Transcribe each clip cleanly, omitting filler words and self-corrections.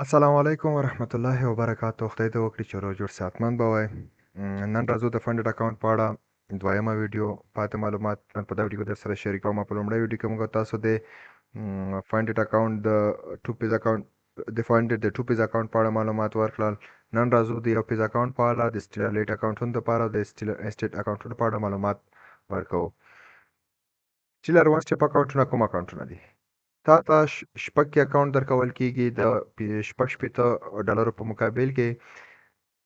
السلام علیکم ورحمت الله وبرکاتو. خدای دې وکړي چې روغ جوړ صحتمند به وئ. نن راځو د فنډډ اکاونټ په اړه دویمه ویډیو پاتې معلومات نن په دا ویډیو کې در سره شریکوم. په لومړۍ ویډیو کې موږ تاسو د فنډډ اکاونټ د ټو پیز اکاونټ د ټو پیز اکاونټ په اړه معلومات ورکړل. نن راځو د یو پیز اکاونټ په اړه د سټیلر لیټ اکاونټونو لپاره د سټیلر اسټیټ اکاونټونو په اړه معلومات ورکوو. سټیلر وان سټیپ اکاونټونه کوم اکاونټونه دي؟ تا ته شپږ کې اکاونټ درکول کېږي د شپږ شپېته ډالرو په مقابل کې.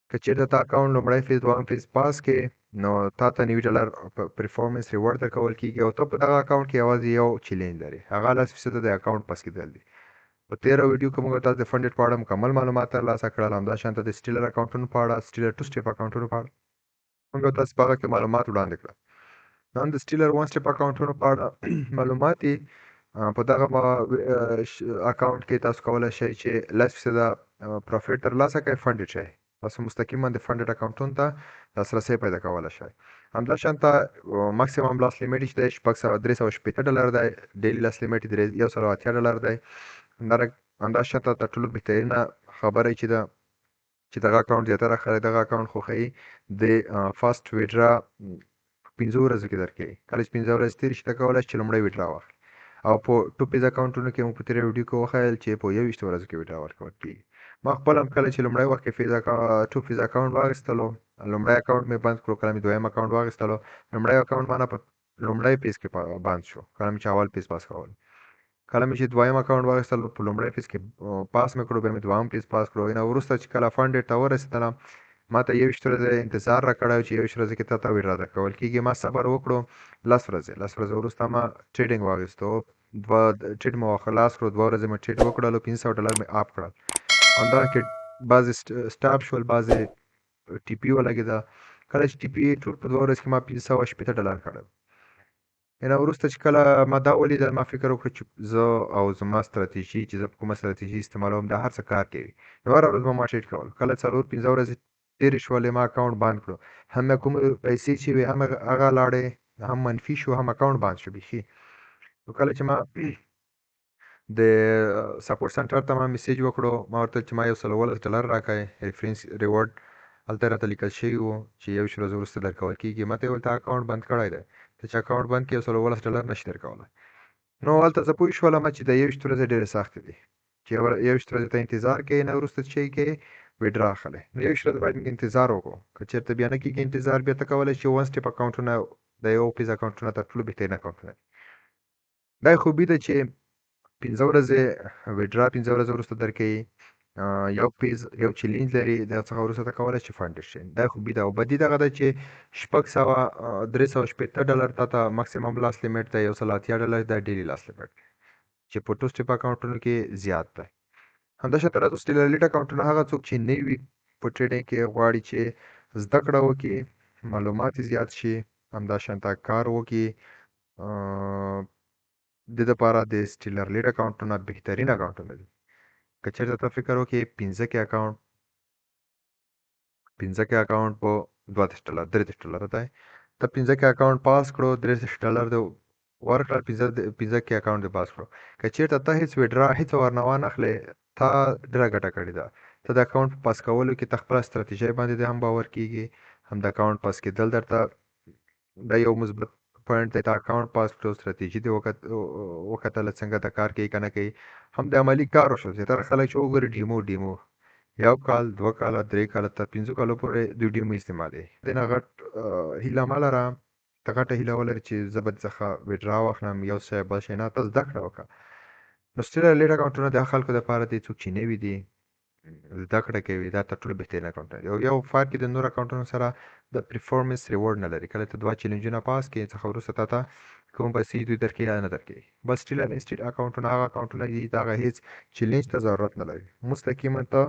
که چېرته تا اکاونټ لومړی فیز دویم فیز پاس کې نو تا ته $90 پرفارمنس ریوارډ درکول کېږي او ته په دغه اکاونټ کې یوازې یو چیلنج لري، هغه 10% د اکاونټ پاس کېدل دي. په تېره ویډیو کې موږ تاسو د فنډډ په اړه مکمل معلومات ترلاسه کړل. همداشانته د سټیلر اکاونټونو په اړه سټیلر ټو سټیپ اکاونټونو په اړه موږ تاسو په هغه کې معلومات وړاندې کړل. نن د سټیلر وان سټیپ اکاونټونو په اړه معلومات دي. په دغه اکاونټ کې تاسو کولی شئ چې 10% پروفیټ ترلاسه کړئ، فنډډ شئ. تاسو مستقیما د فنډډ اکاونټونو ته لاسرسی پیدا کولی شئ. همداشانته ماکسیمم لاس لیمټ چې دی $380 دی، ډیلی لاس لیمټ یې $180 دی. همداشانته تر ټولو بهترینه خبره چې ده چې دغه اکاونټ زیاتره خلک دغه اکاونټ خوښوي د فاست ویډرا 5 ورځو کې درکوي. کله چې 5 ورځې تېرې شي ته کولی شې چې لومړی ویډرا واخلې. او په ټو پیز اکاونټونو کې موږ په تېره ویډیو کې وښیل چې په 21 ورځو کې ویډرا ورکول کېږي. ما خپل هم کله چې لومړی وخت کې ټو پیز اکاونټ واخیستلو، لومړی اکاونټ مې بند کړو، کله مې دویم اکاونټ واخیستلو. لومړی اکاونټ مانه په لومړی پیز کې بند شو، کله مې چې اول پیز پاس کولو. کله مې چې دویم اکاونټ واخیستلو په لومړی پیز کې پاس مې کړو، بیا مې دویم پیز پاس کړو. نه وروسته چې کله فنډډ ته ورسېدلم ما ته 21 ورځې انتظار راکړی چې 21 ورځې کې تا ته ویډرا درکول کېږي. ما صبر وکړو 10 ورځې وروسته ما ټریډینګ واخیستو. ټریډ مې خلاص کړو، 2 ورځې مې ټریډ وکړلو، $500 مې اپ کړل. همدارنګه بعضې سټاپ شول، بعضې ټي پي ولګېده. کله چې ټي پي ټول په 2 ورځو کې ما $580 کړل. نه وروسته چې کله ما دا ولیدل ما فکر وکړ چې زه او زما ستراتیژي چې زه په کومه ستراتیژي استعمالوم دا هر څه کار کوي. یوه ورځ به ما ټریډ کول، کله 4-5 ورځې تېرې شولې ما اکاونټ بند کړو. هم مې کومې پیسې چې وې هم هغه لاړې، هم منفي شو، هم اکاونټ بند شو بیخي. نو کله چې ما د سپورټ سنټر ته ما میسیج وکړو، ما ورته چې ما $110 راکړئ ریفرنس ریوارډ. هلته راته لیکل شوي وو چې 21 ورځې وروسته درکول کېږي. ما ته یې وویل تا اکاونټ بند کړی دی، ته چې اکاونټ بند کړې $110 نشي درکولی. نو هلته زه پوه شولم چې د 21 ورځې ډېرې سختې دي، چې 21 ورځې ته انتظار کوې، نه وروسته چې کوې ویډرا اخلې. نو 21 ورځې باید موږ انتظار وکړو. که چېرته بیا نه کېږي انتظار، بیا ته کولی شې وان سټیپ اکاونټونه د یو پیز اکاونټونه تر ټولو بهترین اکاونټونه دي. دا یې خوبي ده چې 15 ورځې ویډرا 15 ورځې وروسته درکوي. یو پیز یو چیلنج لري، د هغه څخه وروسته ته کولی شې فنډډ شې. دا خوبي ده. او بدي دغه ده چې $380 تا ته ماکسیمم لاس لیمټ دی، $180 دا ډیلی لاس لیمټ دی چې په ټو سټیپ اکاونټونو کې زیات دی. همداشانته راځو سټیلر لیټ اکاونټونه هغه څوک چې نوي په ټریډینګ کې غواړي چې زده کړه وکړي، معلومات یې زیات شي، همداشانته کار وکړي. د دپاره د سټیلر لیټ اکاونټونه بهترین اکاونټونه دي. که چېرته ته فکر وکړې 15 کې اکاونټ په $32 دی، ته 15 کې اکاونټ پاس کړو، $33 دې ورکړل، 15 کې اکاونټ دې پاس کړو. که چېرته ته هېڅ ویډرا هېڅ ورنه وانخلې، تا ډېره ګټه کړې ده. ته د اکاونټ په پاس کولو کې ته خپله ستراتیژۍ باندې دې هم باور کېږي، هم د اکاونټ پاس کېدل درته دا یو مثبت پوینټ دی. ته اکاونټ پاس کړو، ستراتیژي دې وکتله څنګه د کار کوي که نه کوي، هم د عملي کار وشو. زیاتره خلک چې وګوري ډیمو 1 کال 2 کاله 3 کاله تر 5 کالو پورې دوی ډیمو استعمالوي. دې نه غټ هیله مه لره، ته غټه هیله ولرې چې زه به څخه ویډرا واخلم یو شی بل شی نه، ته زده کړه وکړه. نو سټیلر لیټ اکاونټونه د هغه خلکو دپاره دي څوک چې نوي دي، زده کړه کوي. دا تر ټولو بهترین اکاونټونه دي. یو فرق یې د نورو اکاونټونو سره د پرفارمنس ریوارډ نه لري. کله ته 2 چیلنجونه پاس کړې څخه وروسته تا ته کوم پیسې دوی درکوي یا نه درکوي. بس سټیلر انسټیټ اکاونټونه هغه اکاونټونه دي د هغه هېڅ چیلنج ته ضرورت نه لري، مستقیما ته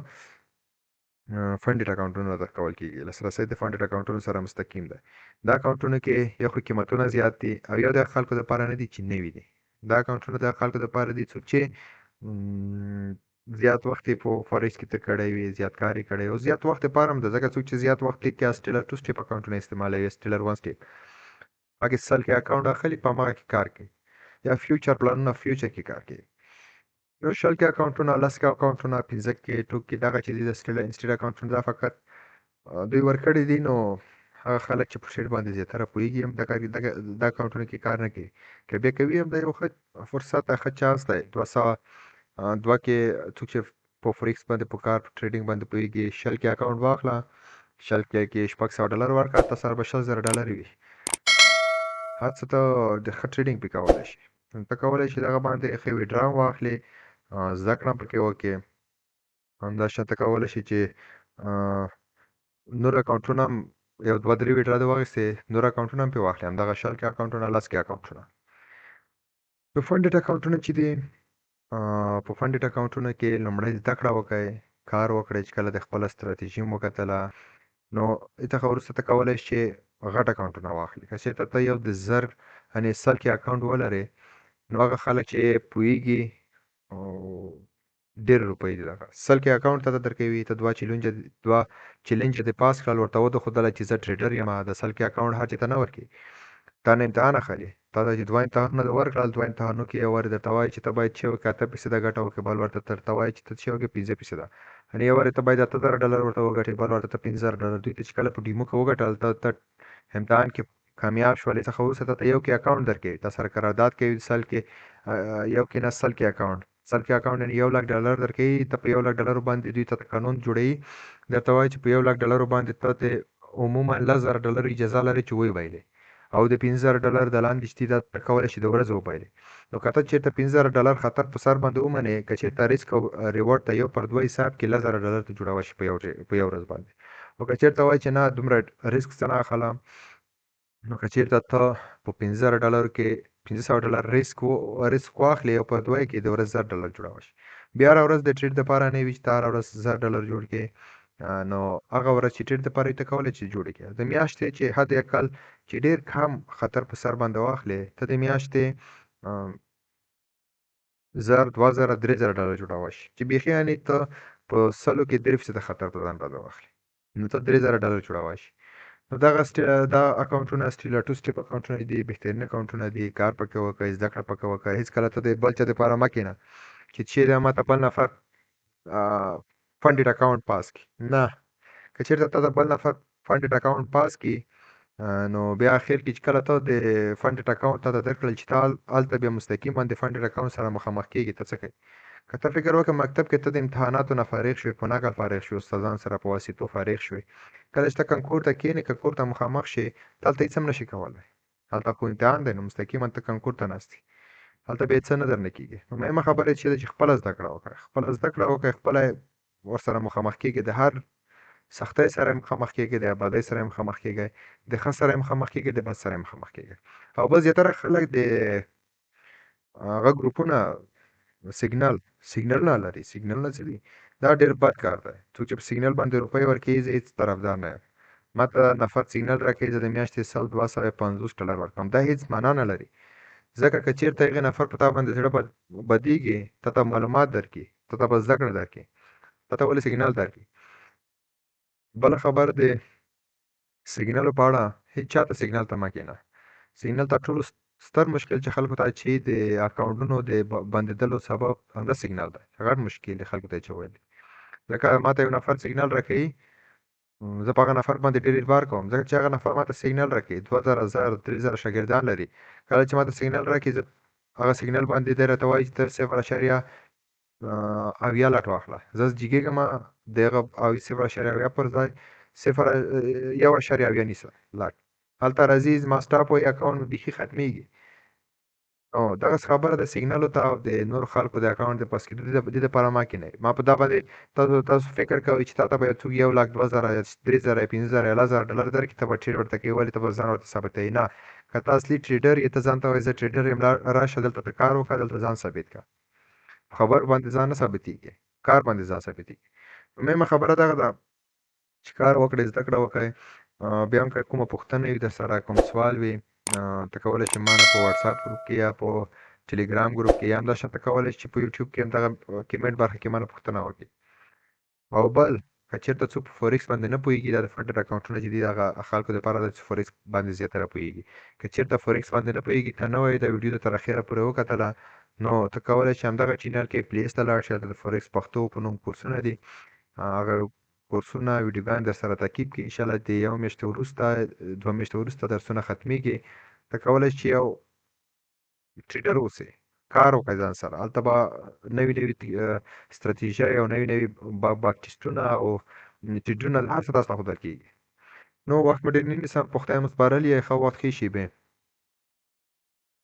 فنډډ اکاونټونه درکول کېږي. لاسرسی د فنډډ اکاونټونو سره مستقیم دی. دا اکاونټونو کې یو خو قیمتونه زیات دي او یو د خلکو دپاره نه دي چې نوي دي. دا اکاونټونه د خلکو دپاره دي څوک چې زیات وخت یې په فارکس کې تېر کړی وي، زیات کار یې کړی او زیات وخت دپاره هم ده، ځکه څوک چې زیات وخت یې سټیلر ټو سټیپ اکاونټونه استعمالوي، سټیلر وان سټیپ هغې سل کې اکاونټ اخلي، په هماغه کې کار کوي، یا فیوچر پلانونه فیوچر کې کار کوي. یو شل کې اکاونټونه، لس کې اکاونټونه، 15 کې ټوکې دغه چې دي د انسټیټ اکاونټونه دا فقط دوی ورکړي دي. نو هغه خلک چې په شیټ باندې زیاتره پوهېږي هم دا اکاونټونو کې کار نه کوي. که بیا کوي هم دا یو ښه فرصت دی، ښه چانس دی. 2 کې څوک چې په فورکس باندې په کار په ټریډینګ باندې پوهېږي، شل کې اکاونټ واخله، شل کې $600 ورکړه، تا سره به $100,000 وي. هر څه ته د ښه ټریډینګ پې کولی شي. ته کولی شي دغه باندې ښه ویډرا هم واخلې، زده کړه هم پکې وکړې. همداشان ته کولی شي چې نور اکاونټونه هم یو 2-3 ویډرا دې واخیستې، نور اکاونټونه هم پې واخلې، همدغه شل کې اکاونټونه، لس کې اکاونټونه. په فنډډ اکاونټونه چې دي، په فنډډ اکاونټونو کې لومړی زده کړه وکړئ، کار وکړئ. چې کله د خپله ستراتیژي مو وکتله، نو څخه وروسته ته کولی شي چې غټ اکاونټونه واخلي. که چېرته ته یو د 1000 یعنې 100 کې اکاونټ ولرې، نو هغه خلک چې پوهېږي ډېر روپۍ دي دغه 100 کې اکاونټ ته درکوي. ته 2 چیلنج دې پاس کړل، ورته وښودله چې زه ټریډر یم. د 100 کې اکاونټ هر چا ته نه ورکوي، تا نه امتحان اخلي. تا ته چې 2 امتحانونه دې ورکړل، 2 امتحانو کې یو وارې درته وایي چې ته باید چې وکړې 8% ګټه وکړې، بل ورته درته وایي چې ته چې وکړې 15%. یعنې یو وارې ته باید $8,000 ورته وګټې، بل ورته ته $15,000. دوی ته چې کله په ډیمو کې وګټل، ته امتحان کې کامیاب شولې، څخه وروسته ته یو کې اکاونټ درکوي، تا سره قرارداد کوي 100 کې یو کې نه 100 کې اکاونټ. 100 کې اکاونټ یعنې $1,00,000 درکوي. ته په $1,00,000 باندې دوی ته قانون جوړوي، درته وایي چې په $1,00,000 باندې ته د عموما $10,000 اجازه لري چې وبایلې، او د $15,000 د لاندې چې دي دا ته کولی شي د ورځې وبایلې. نو که ته چېرته $15,000 خطر په سر باندې ومنې، که چېرته ریسک او ریوارډ ته 1/2 حساب کې $10,000 ته جوړولی شي په یو ورځ باندې. او که چېرته وایي چې نه دومره ریسک څه نه اخلم، نو که چېرته ته په $15,000 کې $500 ریسک واخلې او په 2 کې د ورځ $1000 جوړولی شي. بیا هره ورځ د ټریډ دپاره نه وي چې ته هره ورځ $1000 جوړ کړې. نو هغه ورځ چې ټریډ دپاره وي ته کولی شي جوړې کړې. د میاشتې چې حد اقل چې ډېر کم خطر په سر باندې واخلې، ته د میاشتې $1000 $2000 $3000 جوړولی شي، چې بیخي یعنې ته په 100 کې 3% خطر په ځان باندې واخلې، نو ته $3000 جوړولی شي. نو دا اکاونټونه ټو سټیپ اکاونټونه دي، بهترین اکاونټونه دي. کار پکې وکړئ، زده کړه پکې وکړئ. هېڅکله ته د بل چا دپاره مه کښېنه چې چیرې ماته بل نفر فنډډ اکاونټ پاس کړي. نه، که چېرته ته د بل نفر فنډډ اکاونټ پاس کړي، نو بیا اخر کې چې کله ته د فنډډ اکاونټ تا ته درکړل چې ته هلته بیا مستقیما د فنډډ اکاونټ سره مخامخ کېږي، ته څه کوې؟ که ته فکر وکړې مکتب کې ته د امتحاناتو نه فارغ شوې، په نقل فارغ شوې، استادانو سره په واسطو فارغ شوې، کله چې ته کنکور ته کښېنې، کنکور ته مخامخ شې، ته هلته هېڅ هم نه شې کولی. هلته خو امتحان دی، نو مستقیما ته کنکور ته ناست یې، هلته بیا څه نه درنه کېږي. نو مهمه خبره چې ده چې خپله زده کړه وکړه، خپله زده کړه وکړئ، خپله ورسره مخامخ کېږئ. د هر سختۍ سره یې مخامخ کېږئ، د ابادۍ سره یې مخامخ کېږئ، د ښه سره یې مخامخ کېږئ، د بد سره یې مخامخ کېږئ. او بل زیاتره خلک د هغه ګروپونه سیګنلونه لري. سیګنلونه څه دي؟ دا ډېر بد کار دی. څوک چې په سیګنل باندې روپۍ ورکوي، زه هېڅ طرفدار نه یم. ما ته نفر سیګنل راکوي، زه د میاشتې $100-250 ورکوم. دا هېڅ معنا نه لري، ځکه که چېرته هغې نفر په تا باندې زړه بدېږي، تا ته معلومات درکړي، تا ته به زده کړه درکړي، تا ته ولې سیګنل درکړي. بله خبر د سیګنلو په اړه، هېڅ چا ته سیګنل ته مه کښېنه. سیګنل تر ټولو ستر مشکل چې خلکو ته چې د اکاونټونو د بندېدلو سبب همدا سیګنل دی. غټ مشکل دی خلکو ته یې اچولی. ځکه ما ته یو نفر سیګنل راکوي، زه په هغه نفر باندې ډېر اعتبار کوم، ځکه چې هغه نفر ما ته سیګنل راکوي. 2000 3000 شاګردان لري. کله چې ما ته سیګنل راکوي، زه هغه سیګنل باندې دی راته وایي چې ته 0.80 لټ واخله. زه جګېږم د هغه 0.80 پر ځای 1.80 نیسه لټ. هلته راځي، زما سټاپ وایي، اکاونټ مې بیخي ختمېږي. او دغسې خبره ده سیګنلو ته او د نورو خلکو د اکاونټ د پاس کېدو دې دپاره مه کښېنئ. ما په دا باندې تاسو فکر کوئ چې تا ته به یو څوک 1,00,000 2,000 3,000 $5,000 $10,000 درکړي، ته به ټریډ ورته کوې، ولې ته به ځان ورته ثابتوې؟ نه، که ته اصلي ټریډر یې، ته ځان ته وایې زه ټریډر یم، راشه دلته ته کار وکړه، دلته ځان ثابت کړه. په خبرو باندې ځان نه ثابتېږي، کار باندې ځان ثابتېږي. مهمه خبره دغه ده چې کار وکړئ، زده کړه وکړئ. بیا هم که کومه پوښتنه وي درسره، کوم سوال وي، ته کولی شې ما نه په وټساپ ګروپ کې یا په ټلیګرام ګروپ کې یا همداشان ته کولی شې چې په یوټیوب کې هم دغه کمنټ برخه کې ما نه پوښتنه وکړي. او بل که چېرته څوک په فورکس باندې نه پوهېږي، دا د فنډډ اکاونټونه چې دي د هغه خلکو دپاره ده چې فورکس باندې زیاتره پوهېږي. که چېرته فورکس باندې نه پوهېږي، ته نوی یې، دا ویډیو دې تر اخره پورې وکتله، نو ته کولی شې همدغه چینل کې پلی لیست ته لاړ شې، هلته د فورکس پښتو په نوم کورسونه دي. هغه کورسونه ویډیوګانې در سره تعقیب کړي، انشاءالله د یو میاشتې وروسته 2 میاشتې وروسته درسونه ختمیږي. ته کولی شې یو ټریډر اوسې، کار وکړې ځان سره. هلته به نوي نوي ستراتیژۍ او نوي نوي باک ټیسټونه او ټریډونه هر څه تاسو ته ښودل کېږي. نو وخت مې ډېر نه نیسم، پخته یم سپارلې، ښه وخت ښې شېبې.